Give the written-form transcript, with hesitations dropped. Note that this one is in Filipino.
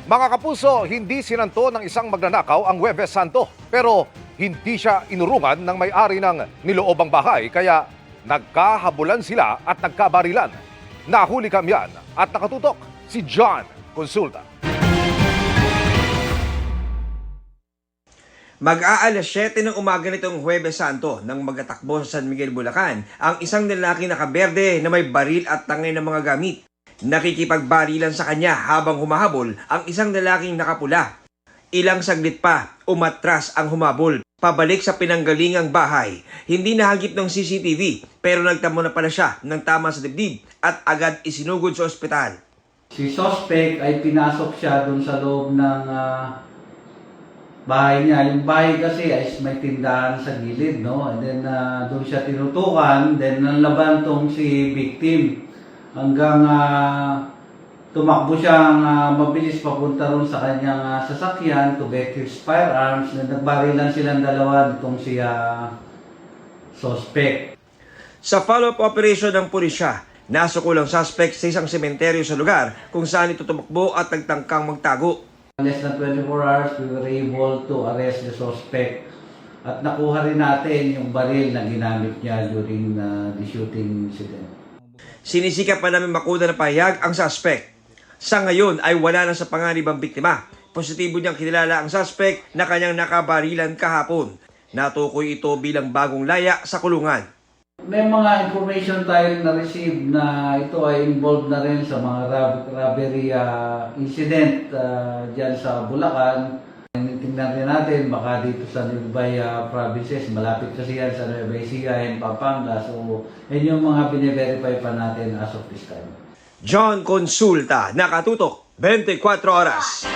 Mga kapuso, hindi sinanto ng isang magnanakaw ang Huwebes Santo. Pero hindi siya inurungan ng may-ari ng niloobang bahay kaya nagkahabulan sila at nagkabarilan. Nahuli kamyan at nakatutok si John Consulta. Mag-aalas 7 ng umaga nitong Huwebes Santo nang magatakbo sa San Miguel, Bulacan ang isang lalaki nakaberde na may baril at tangay ng mga gamit. Nakikipagbarilan sa kanya habang humahabol ang isang lalaking nakapula. Ilang saglit pa, umatras ang humabol pabalik sa pinanggalingang bahay. Hindi nahagip ng CCTV pero nagtamo na pala siya ng tama sa dibdib at agad isinugod sa ospital. Si suspect ay pinasok siya doon sa loob ng bahay niya. Yung bahay kasi ay may tindahan sa gilid, no? And then doon siya tinutukan, then nanlaban tong si victim hanggang tumakbo siyang mabilis papunta ron sa kanyang sasakyan to get his firearms. Then nagbarilan silang dalawa nitong si suspect. Sa follow-up operation ng pulisya, nasukol ang suspect sa isang sementeryo sa lugar kung saan ito tumakbo at nagtangkang magtago. Less than 24 hours, we were able to arrest the suspect. At nakuha rin natin yung baril na ginamit niya during the shooting incident. Sinisikap pa namin makuna ng pahayag ang suspect. Sa ngayon ay wala na sa panganib ang biktima. Positibo niyang kinilala ang suspect na kanyang nakabarilan kahapon. Natukoy ito bilang bagong laya sa kulungan. May mga information tayong na-receive na ito ay involved na rin sa mga robbery incident dyan sa Bulacan. Tingnan rin natin baka dito sa nearby provinces, malapit kasi yan sa Nueva Ecija and Pampanga. So, yun yung mga bine-verify pa natin as of this time. John Consulta, nakatutok 24 oras.